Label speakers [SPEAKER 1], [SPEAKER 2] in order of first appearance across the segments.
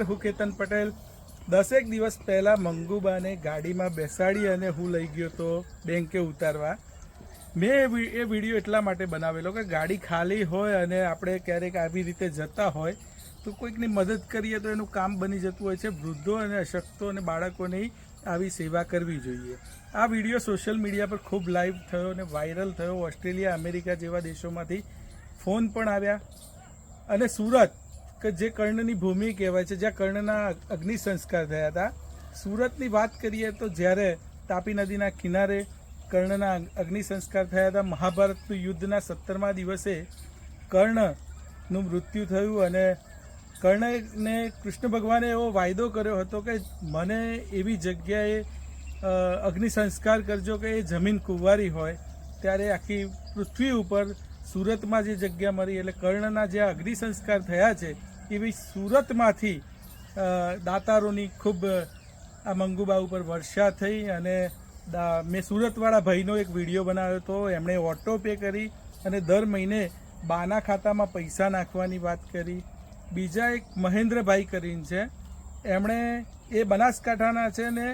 [SPEAKER 1] હું કેતન પટેલ 10 દિવસ પહેલા મંગુબાને ગાડીમાં બેસાડી અને હું લઈ ગયો તો બેંકે ઉતારવા. મેં એ વિડીયો એટલા માટે બનાવેલો કે ગાડી ખાલી હોય અને આપણે ક્યારેક આવી રીતે જતા હોય તો કોઈકની મદદ કરીએ તો એનું કામ બની જતું હોય છે. વૃદ્ધો અને અશક્તો અને બાળકોની આવી સેવા કરવી જોઈએ. આ વિડીયો સોશિયલ મીડિયા પર ખૂબ લાઈવ થયો અને વાયરલ થયો. ઓસ્ટ્રેલિયા, અમેરિકા જેવા દેશોમાંથી ફોન પણ આવ્યા અને સુરત કે જે કર્ણની ભૂમિ કહેવાય છે, જ્યાં કર્ણના અગ્નિ સંસ્કાર થયા હતા. સુરતની વાત કરીએ તો જ્યારે તાપી નદીના કિનારે કર્ણના અગ્નિ સંસ્કાર થયા હતા. મહાભારતનું યુદ્ધના 17મા દિવસે કર્ણનું મૃત્યુ થયું અને કર્ણને કૃષ્ણ ભગવાને એવો વાયદો કર્યો હતો કે મને એવી જગ્યાએ અગ્નિ સંસ્કાર કરજો કે એ જમીન કુંવારી હોય. ત્યારે આખી પૃથ્વી ઉપર સુરતમાં જે જગ્યા મળી એટલે કર્ણના જે અગ્નિ સંસ્કાર થયા છે એવી સુરતમાંથી દાતારોની ખૂબ આ મંગુબા ઉપર વર્ષા થઈ અને મેં સુરતવાળા ભાઈનો એક વિડીયો બનાવ્યો હતો. એમણે ઓટો પે કરી અને દર મહિને બાના ખાતામાં પૈસા નાખવાની વાત કરી. બીજા એક મહેન્દ્રભાઈ કરીને છે, એમણે એ બનાસકાંઠાના છે ને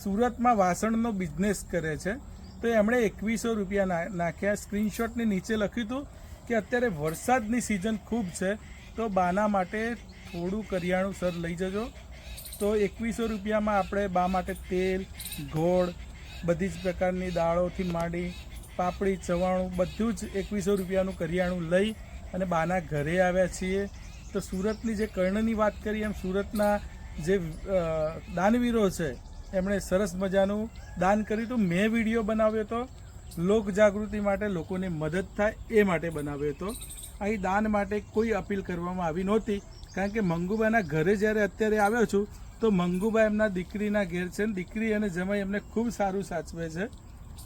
[SPEAKER 1] સુરતમાં વાસણનો બિઝનેસ કરે છે. તો એમણે 2100 રૂપિયા નાખ્યા. સ્ક્રીનશોટની નીચે લખ્યું હતું કે અત્યારે વરસાદની સિઝન ખૂબ છે તો બાના માટે થોડું કરિયાણું સર લઈ જજો. તો 2100 રૂપિયામાં આપણે બા માટે તેલ, ગોળ, બધી જ પ્રકારની દાળોથી માંડી પાપડી, ચવાણું બધું જ 2100 રૂપિયાનું કરિયાણું લઈ અને બાના ઘરે આવ્યા છીએ. તો સુરતની જે કર્ણની વાત કરી એમ સુરતના જે દાનવીરો છે એમણે સરસ મજાનું દાન કર્યું હતું. મેં વિડીયો બનાવ્યો હતો લોક જાગૃતિ માટે, લોકોને મદદ થાય એ માટે બનાવ્યો હતો. અહીં દાન માટે કોઈ અપીલ કરવામાં આવી નહોતી, કારણ કે મંગુબાના ઘરે જ્યારે અત્યારે આવ્યો છું તો મંગુબા એમના દીકરીના ઘેર છે. દીકરી અને જમાઈ એમને ખૂબ સારું સાચવે છે.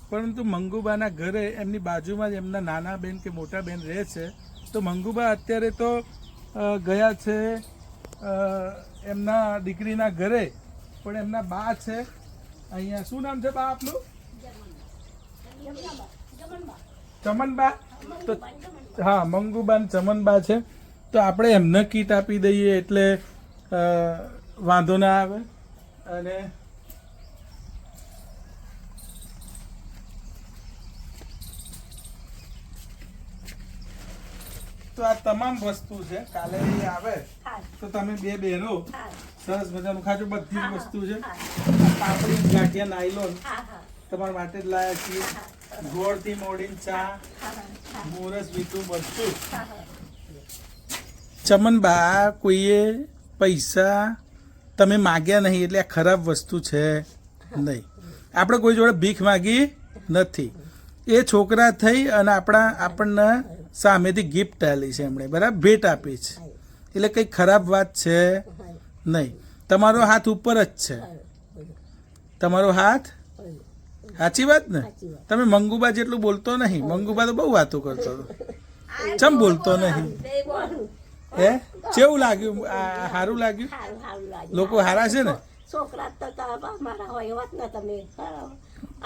[SPEAKER 1] પરંતુ મંગુબાના ઘરે એમની બાજુમાં જ એમના નાના બેન કે મોટા બેન રહે છે. તો મંગુબા અત્યારે તો ગયા છે એમના દીકરીના ઘરે, પણ એમના બા છે અહીંયા. શું નામ છે બા આપનું? ચમનબા. તો હા, મંગુબાન ચમનબા છે. તો આપણે એમને કીટ આપી દઈએ એટલે વાંધો ના આવે. અને તો આ તમામ વસ્તુ છે. કાલે એ આવે તો તમે બે બહેનો સરસ મજાનું ખાજો. બધી જ વસ્તુ છે. પાપડી, ગાંઠિયા, નાયલોન તમારા માટે જ લાયા છીએ. ગોળથી મોડીને ચા, મોરસ, મીઠું બધું. ચમનબા, કોઈએ પૈસા તમે માગ્યા નહીં એટલે આ ખરાબ વસ્તુ છે નહીં. આપણે કોઈ જોડે ભીખ માગી નથી. એ છોકરા થઈ અને આપણને સામેથી ગિફ્ટ આલી છે એમણે, બરાબર, ભેટ આપી છે. એટલે કંઈ ખરાબ વાત છે નહીં. તમારો હાથ ઉપર જ છે. તમારો હાથ, સાચી વાત ને? તમે મંગુબા જેટલું બોલતો નહીં. મંગુબા તો બહુ વાતો કરતો હતો. ચમ બોલતો નહીં? હે, કેવું લાગ્યું? સારું લાગ્યું? લોકો હારા છે ને?
[SPEAKER 2] છોકરા તો મારા હોય વાત ને તમે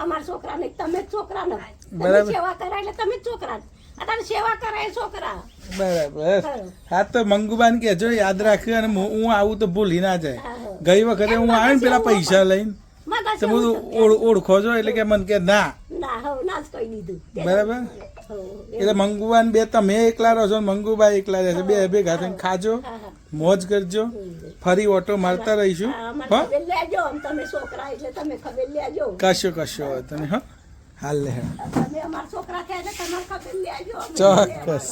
[SPEAKER 2] અમારા છોકરા નહીં, તમે જ છોકરા ને સેવા કરાય એટલે તમે જ છોકરા. અત્યારે સેવા કરાય છોકરા.
[SPEAKER 1] બરાબર. હા, તો મંગુબાને કહેજો યાદ રાખ્યું અને હું આવું તો ભૂલી ના જાય. ગઈ વખતે હું આવ્યો ને પેલા પૈસા લઈને તો બધું ઓળખો છો એટલે કે મને કે ના
[SPEAKER 2] કહી દીધું.
[SPEAKER 1] બરાબર. એટલે મંગુબાન બે તમે એકલા રહો છો, મંગુબા એકલા રહેશે. બે ભેગા થઈને ખાજો, મોજ કરજો. ફરી ઓટો મારતા રહીશું. કશો વાંધો નહીં. હા, હાલ લે ચોક્કસ.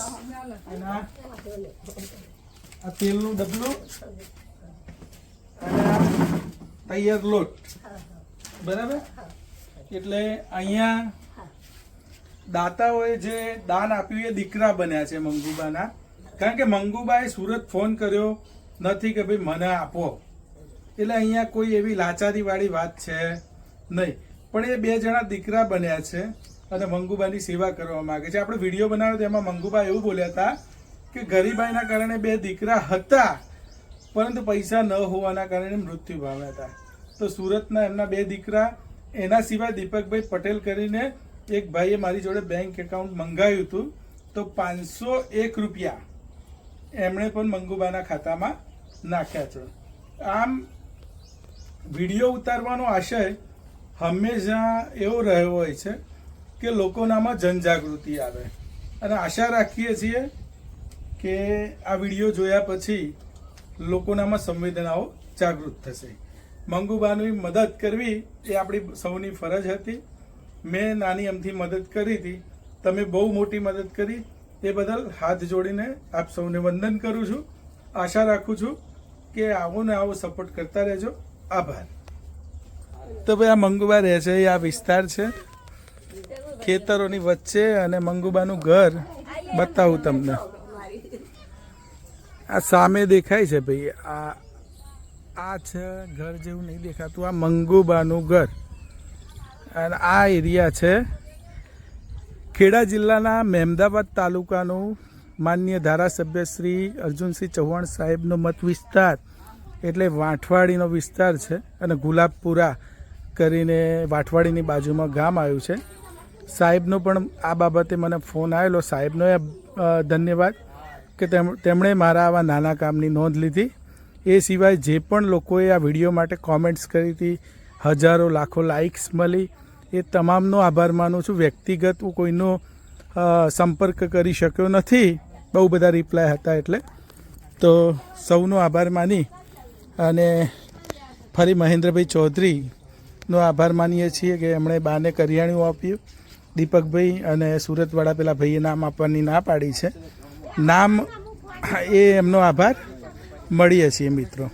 [SPEAKER 1] આ તેલનું ડબલું અને તૈયાર લોટ, બરાબર. એટલે અહીંયા દાતાઓએ જે દાન આપ્યું એ દીકરા બન્યા છે મંગુબાના. કારણ કે મંગુબાએ સુરત ફોન કર્યો નથી કે ભાઈ મને આપો. એટલે અહીંયા કોઈ એવી લાચારીવાળી વાત છે નહીં. પણ એ બે જણા દીકરા બન્યા છે અને મંગુબાની સેવા કરવા માંગે છે. આપણે વિડીયો બનાવ્યો તો એમાં મંગુબા એવું બોલ્યા હતા કે ગરીબાઈના કારણે બે દીકરા હતા પરંતુ પૈસા ન હોવાના કારણે મૃત્યુ પામ્યા હતા. તો સુરતના એમના બે દીકરા, એના સિવાય દીપકભાઈ પટેલ કરીને એક ભાઈએ મારી જોડે બેંક એકાઉન્ટ મંગાવ્યું હતું. તો 501 રૂપિયા એમણે પણ મંગુબાના ખાતામાં નાખ્યા છે. આમ વિડીયો ઉતારવાનો આશય હંમેશા એવો રહ્યો હોય છે કે લોકોનામાં જનજાગૃતિ આવે અને આશા રાખીએ છીએ કે આ વિડીયો જોયા પછી લોકોનામાં સંવેદનાઓ જાગૃત થશે. મંગુબાની મદદ કરવી એ આપણી સૌની ફરજ હતી. મેં નાની અમથી મદદ કરી હતી, તમે બહુ મોટી મદદ કરી, એ બદલ હાથ જોડીને આપ સૌને વંદન કરું છું. આશા રાખું છું કે આવો ને આવો સપોર્ટ કરતા રહેજો. આભાર. તો ભાઈ આ મંગુબા રહે છે, એ આ વિસ્તાર છે ખેતરોની વચ્ચે, અને મંગુબાનું ઘર બતાવું તમને. આ સામે દેખાય છે ભાઈ, આ છે ઘર જેવું નહીં દેખાતું, આ મંગુબાનું ઘર. અને આ એરિયા છે ખેડા જિલ્લાના મહેમદાવાદ તાલુકાનું માનનીય ધારાસભ્ય શ્રી અર્જુનસિંહ ચૌહાણ સાહેબનો મત વિસ્તાર, એટલે વાંઠવાડીનો વિસ્તાર છે. અને ગુલાબપુરા કરીને વાંઠવાડીની બાજુમાં ગામ આવ્યું છે. સાહેબનો પણ આ બાબતે મને ફોન આવેલો. સાહેબનો ધન્યવાદ કે તેમણે મારા આવા નાના કામની નોંધ લીધી. એ સિવાય જે પણ લોકોએ આ વિડીયો માટે કોમેન્ટ્સ કરી હતી, હજારો લાખો લાઇક્સ મળી, એ તમામનો આભાર માનું છું. વ્યક્તિગત હું કોઈનો સંપર્ક કરી શક્યો નથી, બહુ બધા રિપ્લાય હતા એટલે. તો સૌનો આભાર માની અને ફરી મહેન્દ્રભાઈ ચૌધરીનો આભાર માનીએ છીએ કે એમણે બાને કરિયાણું આપ્યું. દીપકભાઈ અને સુરતવાળા પેલા ભાઈએ નામ આપવાની ના પાડી છે. નામ એ એમનો આભાર. મળીએ છીએ મિત્રો.